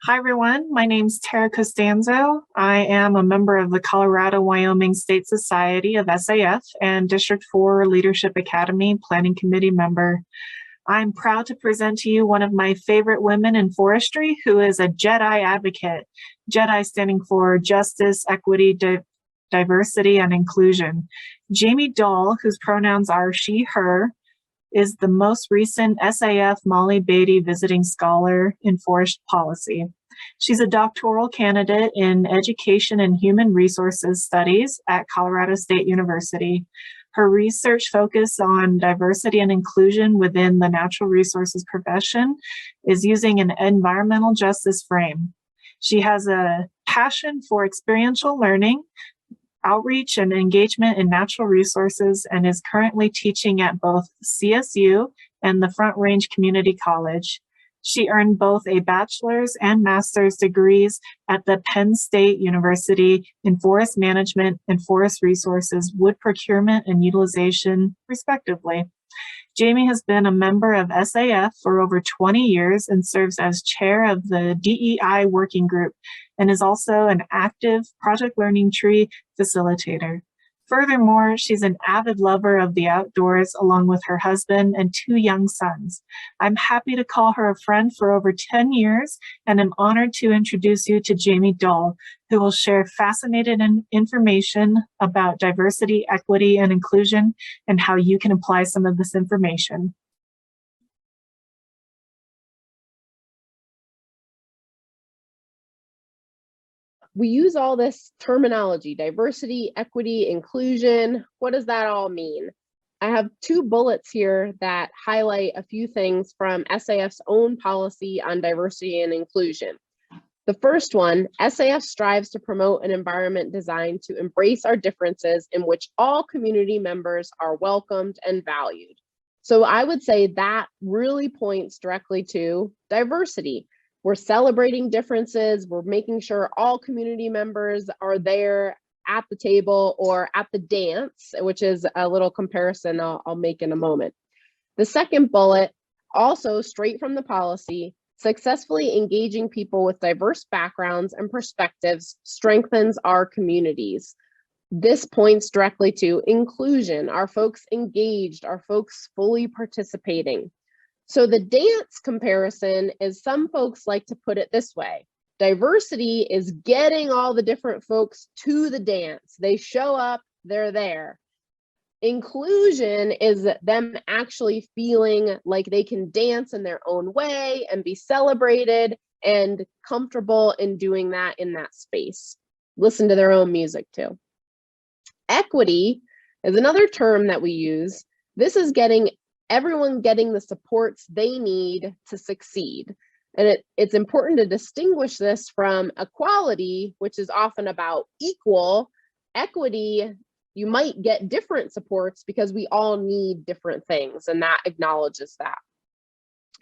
Hi, everyone. My name's Tara Costanzo. I am a member of the Colorado-Wyoming State Society of SAF and District 4 Leadership Academy Planning Committee member. I'm proud to present to you one of my favorite women in forestry who is a JEDI advocate. JEDI standing for Justice, Equity, Diversity, and Inclusion. Jamie Dahl, whose pronouns are she, her, is the most recent SAF Molly Beatty Visiting Scholar in Forest Policy. She's a doctoral candidate in Education and Human Resources Studies at Colorado State University. Her research focus on diversity and inclusion within the natural resources profession is using an environmental justice frame. She has a passion for experiential learning, outreach and engagement in natural resources, and is currently teaching at both CSU and the Front Range Community College. She earned both a bachelor's and master's degrees at the Penn State University in forest management and forest resources, wood procurement and utilization, respectively. Jamie has been a member of SAF for over 20 years and serves as chair of the DEI working group and is also an active Project Learning Tree facilitator. Furthermore, she's an avid lover of the outdoors along with her husband and 2 young sons. I'm happy to call her a friend for over 10 years and am honored to introduce you to Jamie Dahl, who will share fascinating information about diversity, equity, and inclusion and how you can apply some of this information. We use all this terminology, diversity, equity, inclusion. What does that all mean? I have 2 bullets here that highlight a few things from SAF's own policy on diversity and inclusion. The first one, SAF strives to promote an environment designed to embrace our differences in which all community members are welcomed and valued. So I would say that really points directly to diversity. We're celebrating differences. We're making sure all community members are there at the table or at the dance, which is a little comparison I'll make in a moment. The second bullet, also straight from the policy, successfully engaging people with diverse backgrounds and perspectives strengthens our communities. This points directly to inclusion. Are folks engaged? Are folks fully participating? So the dance comparison is, some folks like to put it this way: diversity is getting all the different folks to the dance. They show up, they're there. Inclusion is them actually feeling like they can dance in their own way and be celebrated and comfortable in doing that in that space. Listen to their own music too. Equity is another term that we use. This is everyone getting the supports they need to succeed. And it's important to distinguish this from equality, which is often about equal. Equity, you might get different supports because we all need different things, and that acknowledges that.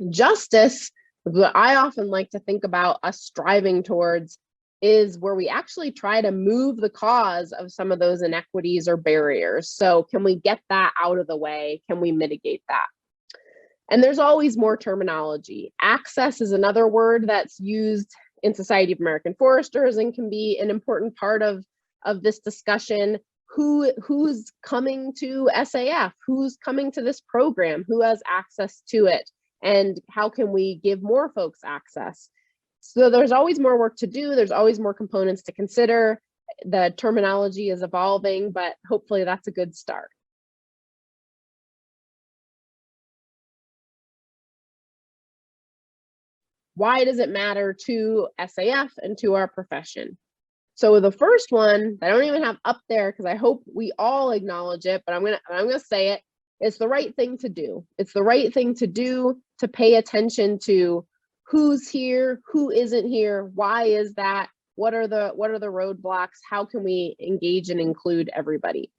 Justice, what I often like to think about us striving towards, is where we actually try to move the cause of some of those inequities or barriers. So can we get that out of the way? Can we mitigate that? And there's always more terminology. Access is another word that's used in Society of American Foresters and can be an important part of this discussion. Who's coming to SAF? Who's coming to this program? Who has access to it? And how can we give more folks access? So there's always more work to do. There's always more components to consider. The terminology is evolving, but hopefully that's a good start. Why does it matter to SAF and to our profession? So the first one I don't even have up there because I hope we all acknowledge it, but I'm gonna say it. It's the right thing to do. It's the right thing to do to pay attention to who's here, who isn't here, why is that, what are the roadblocks, how can we engage and include everybody.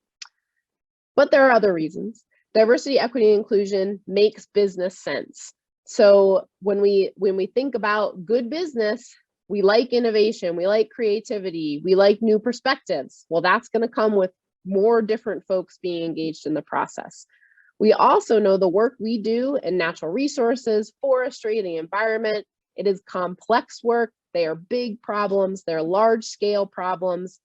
But there are other reasons. Diversity, equity, and inclusion makes business sense. So when we think about good business, we like innovation, we like creativity, we like new perspectives. Well, that's going to come with more different folks being engaged in the process. We also know the work we do in natural resources, forestry, the environment, it is complex work. They are big problems. They're large scale problems.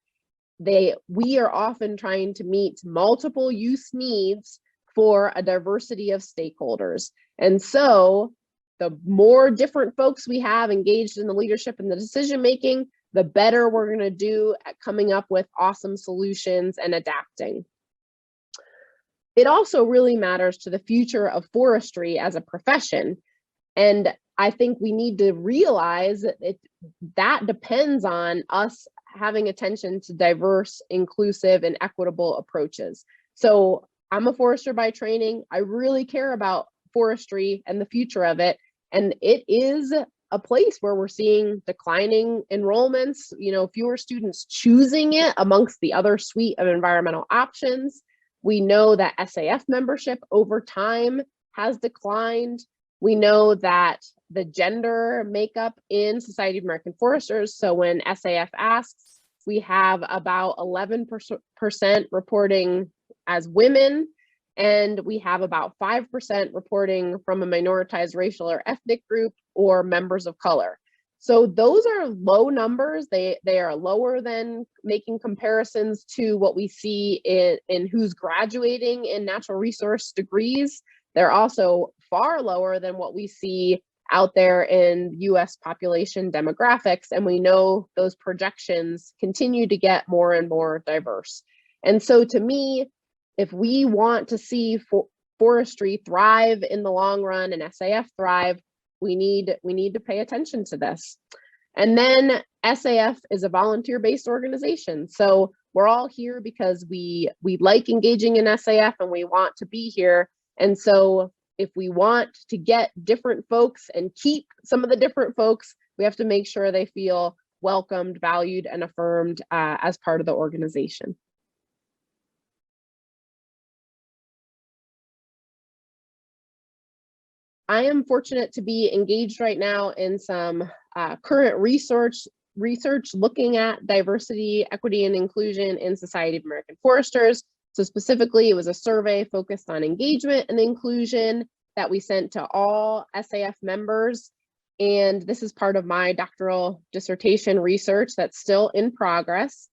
We are often trying to meet multiple use needs for a diversity of stakeholders. And so the more different folks we have engaged in the leadership and the decision making, the better we're going to do at coming up with awesome solutions and adapting. It also really matters to the future of forestry as a profession. And I think we need to realize that depends on us having attention to diverse, inclusive, and equitable approaches. So I'm a forester by training. I really care about forestry and the future of it. And it is a place where we're seeing declining enrollments, fewer students choosing it amongst the other suite of environmental options. We know that SAF membership over time has declined. We know that the gender makeup in Society of American Foresters, so when SAF asks, we have about 11% reporting as women, and we have about 5% reporting from a minoritized racial or ethnic group or members of color. So those are low numbers. They are lower than making comparisons to what we see in who's graduating in natural resource degrees. They're also far lower than what we see out there in US population demographics. And we know those projections continue to get more and more diverse. And so to me, if we want to see forestry thrive in the long run and SAF thrive, we need to pay attention to this. And then SAF is a volunteer-based organization. So we're all here because we like engaging in SAF and we want to be here. And so if we want to get different folks and keep some of the different folks, we have to make sure they feel welcomed, valued, and affirmed as part of the organization. I am fortunate to be engaged right now in some current research looking at diversity, equity, and inclusion in Society of American Foresters. So specifically, it was a survey focused on engagement and inclusion that we sent to all SAF members. And this is part of my doctoral dissertation research that's still in progress.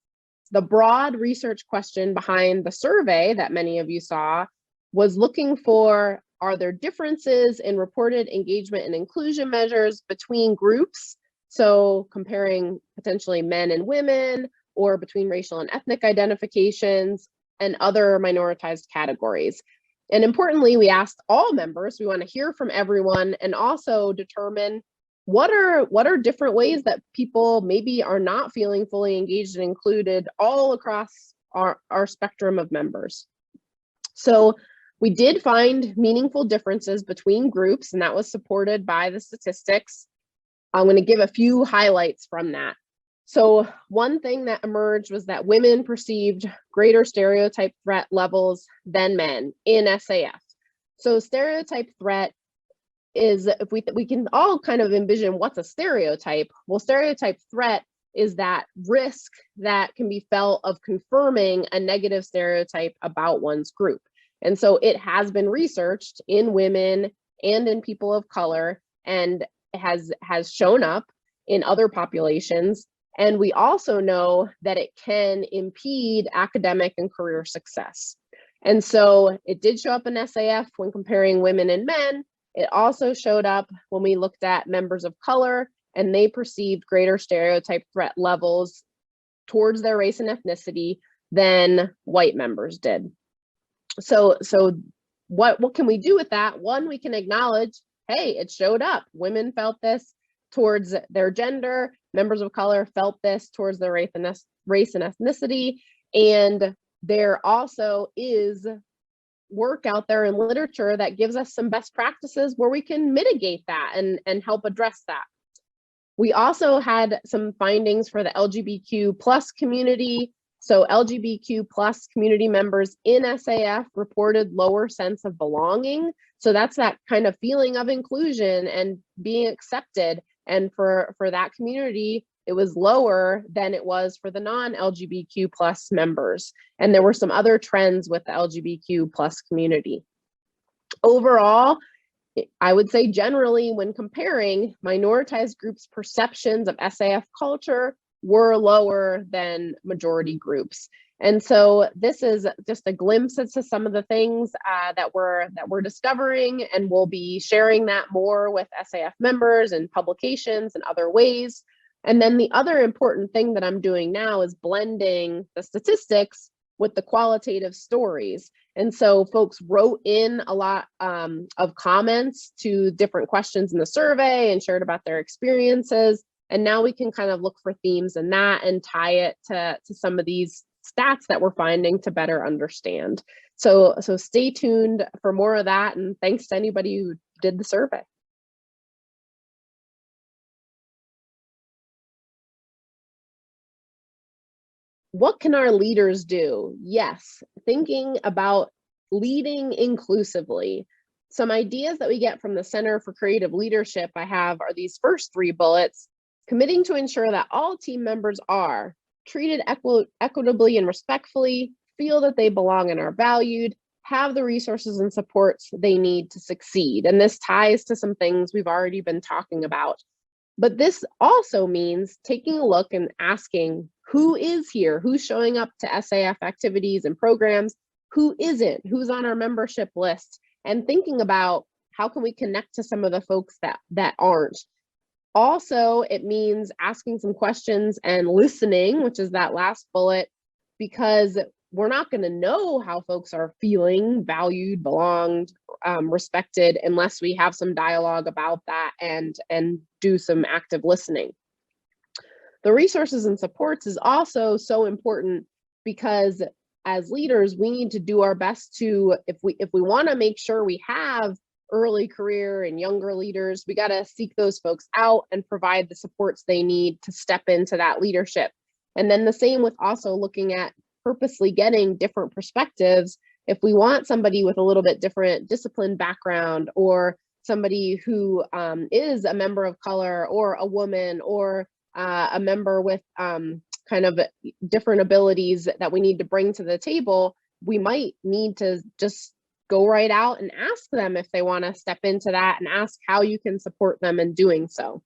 The broad research question behind the survey that many of you saw was looking for, are there differences in reported engagement and inclusion measures between groups? So comparing potentially men and women, or between racial and ethnic identifications and other minoritized categories. And importantly, we asked all members, we want to hear from everyone and also determine what are different ways that people maybe are not feeling fully engaged and included all across our spectrum of members. So we did find meaningful differences between groups, and that was supported by the statistics. I'm going to give a few highlights from that. So one thing that emerged was that women perceived greater stereotype threat levels than men in SAF. So stereotype threat is, if we can all kind of envision what's a stereotype. Well, stereotype threat is that risk that can be felt of confirming a negative stereotype about one's group. And so it has been researched in women and in people of color, and has shown up in other populations. And we also know that it can impede academic and career success. And so it did show up in SAF when comparing women and men. It also showed up when we looked at members of color, and they perceived greater stereotype threat levels towards their race and ethnicity than white members did. So what can we do with that? One, we can acknowledge, hey, it showed up. Women felt this towards their gender. Members of color felt this towards their race and ethnicity. And there also is work out there in literature that gives us some best practices where we can mitigate that and help address that. We also had some findings for the LGBTQ plus community. So LGBTQ plus community members in SAF reported lower sense of belonging. So that's that kind of feeling of inclusion and being accepted. And for that community, it was lower than it was for the non-LGBTQ plus members. And there were some other trends with the LGBTQ plus community. Overall, I would say generally when comparing, minoritized groups' perceptions of SAF culture were lower than majority groups. And so this is just a glimpse into some of the things that we're discovering, and we'll be sharing that more with SAF members and publications and other ways. And then the other important thing that I'm doing now is blending the statistics with the qualitative stories. And so folks wrote in a lot of comments to different questions in the survey and shared about their experiences. And now we can kind of look for themes in that and tie it to some of these stats that we're finding to better understand. So stay tuned for more of that. And thanks to anybody who did the survey. What can our leaders do? Yes, thinking about leading inclusively. Some ideas that we get from the Center for Creative Leadership I have are these first 3 bullets: committing to ensure that all team members are treated equitably and respectfully, feel that they belong and are valued, have the resources and supports they need to succeed. And this ties to some things we've already been talking about. But this also means taking a look and asking who is here, who's showing up to SAF activities and programs, who isn't, who's on our membership list, and thinking about how can we connect to some of the folks that aren't. Also, it means asking some questions and listening, which is that last bullet, because we're not going to know how folks are feeling, valued, belonged, respected, unless we have some dialogue about that and do some active listening. The resources and supports is also so important, because as leaders, we need to do our best to, if we want to make sure we have early career and younger leaders, we got to seek those folks out and provide the supports they need to step into that leadership. And then the same with also looking at purposely getting different perspectives. If we want somebody with a little bit different discipline background, or somebody who is a member of color, or a woman, or a member with kind of different abilities that we need to bring to the table, we might need to just go right out and ask them if they want to step into that, and ask how you can support them in doing so.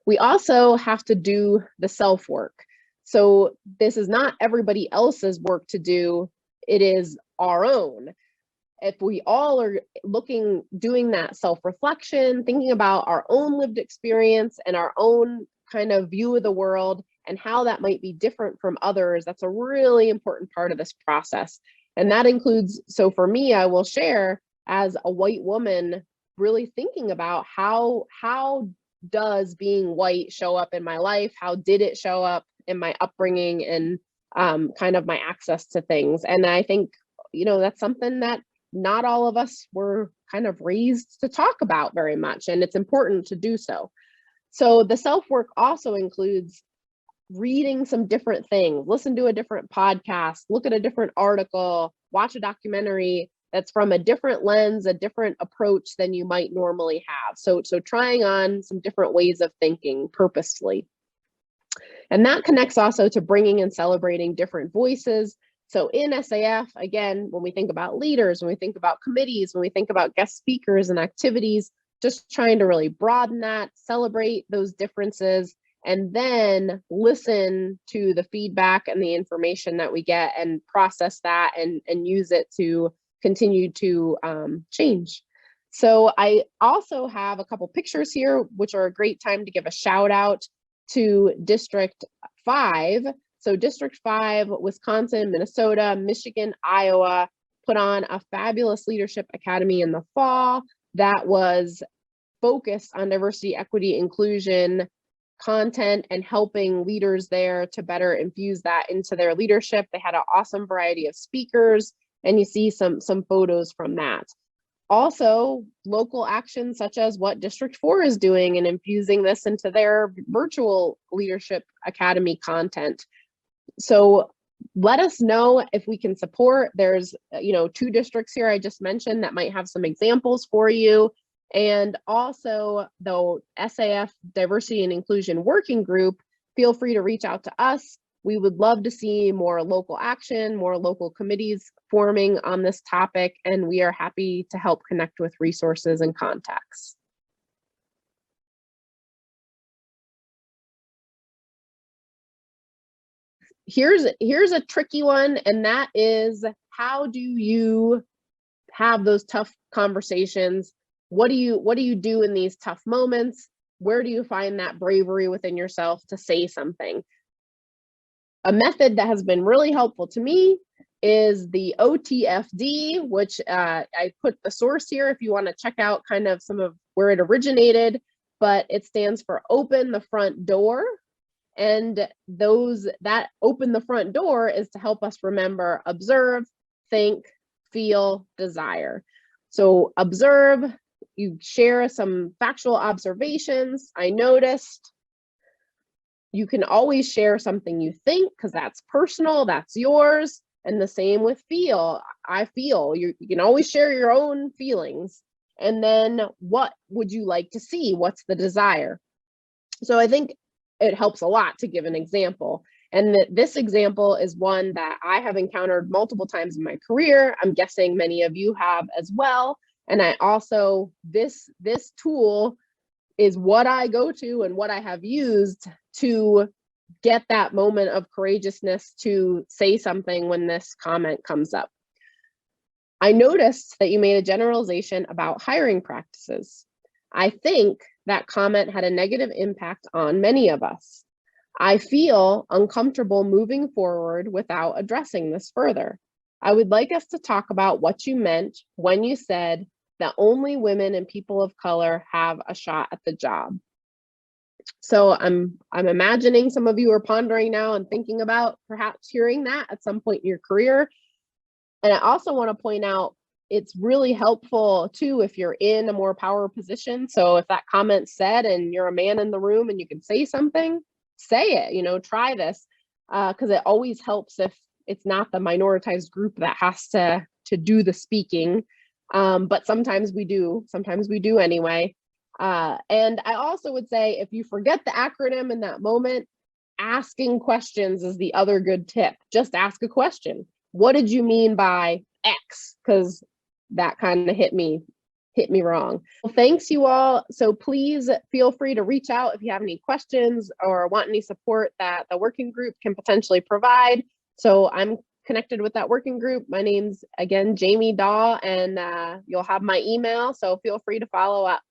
We also have to do the self-work. So this is not everybody else's work to do, it is our own. If we all are doing that self-reflection, thinking about our own lived experience and our own kind of view of the world and how that might be different from others, that's a really important part of this process. And that includes, so for me, I will share, as a white woman, really thinking about how does being white show up in my life? How did it show up in my upbringing and kind of my access to things? And I think, that's something that not all of us were kind of raised to talk about very much, and it's important to do so. So the self-work also includes reading some different things, listen to a different podcast, look at a different article, watch a documentary that's from a different lens, a different approach than you might normally have. So trying on some different ways of thinking purposefully. And that connects also to bringing and celebrating different voices. So in SAF, again, when we think about leaders, when we think about committees, when we think about guest speakers and activities, just trying to really broaden that, celebrate those differences, and then listen to the feedback and the information that we get and process that and use it to continue to change. So I also have a couple pictures here, which are a great time to give a shout out to District 5. So District 5, Wisconsin, Minnesota, Michigan, Iowa, put on a fabulous leadership academy in the fall that was focused on diversity, equity, inclusion content and helping leaders there to better infuse that into their leadership. They had an awesome variety of speakers, and you see some photos from that. Also, local actions such as what District 4 is doing and infusing this into their virtual leadership academy content. So let us know if we can support. There's 2 districts here I just mentioned that might have some examples for you. And also, the SAF Diversity and Inclusion Working Group, feel free to reach out to us. We would love to see more local action, more local committees forming on this topic, and we are happy to help connect with resources and contacts. Here's a tricky one, and that is, how do you have those tough conversations? What do you do in these tough moments? Where do you find that bravery within yourself to say something? A method that has been really helpful to me is the OTFD, which I put the source here if you want to check out kind of some of where it originated, but it stands for open the front door. And that open the front door is to help us remember: observe, think, feel, desire. So observe, you share some factual observations. I noticed. You can always share something you think, because that's personal, that's yours. And the same with feel. I feel. You can always share your own feelings. And then, what would you like to see? What's the desire? So I think it helps a lot to give an example. And this example is one that I have encountered multiple times in my career. I'm guessing many of you have as well. And I also, this tool is what I go to and what I have used to get that moment of courageousness to say something when this comment comes up. I noticed that you made a generalization about hiring practices. I think that comment had a negative impact on many of us. I feel uncomfortable moving forward without addressing this further. I would like us to talk about what you meant when you said that only women and people of color have a shot at the job. So I'm imagining some of you are pondering now and thinking about perhaps hearing that at some point in your career. And I also want to point out, it's really helpful too if you're in a more power position. So if that comment's said and you're a man in the room and you can say something, say it, try this, because it always helps if it's not the minoritized group that has to do the speaking. But sometimes we do anyway. And I also would say, if you forget the acronym in that moment, asking questions is the other good tip. Just ask a question. What did you mean by X? Because that kind of hit me wrong. Well, thanks you all. So please feel free to reach out if you have any questions or want any support that the working group can potentially provide. So I'm connected with that working group. My name's, again, Jamie Dahl, and you'll have my email. So feel free to follow up.